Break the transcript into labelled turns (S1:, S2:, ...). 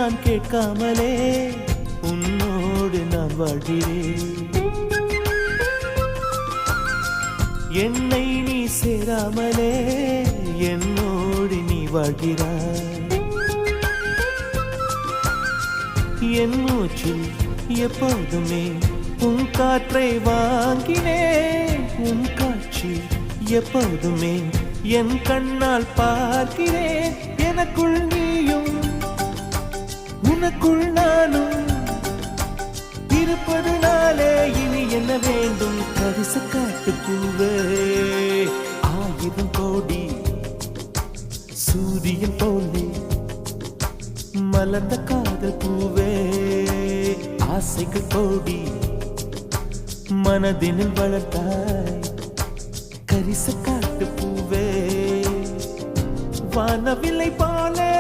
S1: நான் கேட்காமலே உன்னோடு நான் வாழ்கிறேன். என்னை நீ சேராமலே என்னோடு நீ வாழ்கிறாய். என் மூச்சில் எப்போதுமே உன் காற்றை வாங்கினேன். உன் காட்சி எப்போதுமே என் கண்ணால் பார்க்கிறேன். எனக்குள் நீயும் உனக்குள் நானும் இருப்பதுனாலே இனி என்ன வேண்டும்? கரிச காட்டு பூவே, 1000 கோடி சூரியன் போலே மலர்ந்த காதல் பூவே, ஆசைகள் கோடி மனதினில் வளர்த்தாய். கரிச காட்டு பூவே, வானவில்லை போலே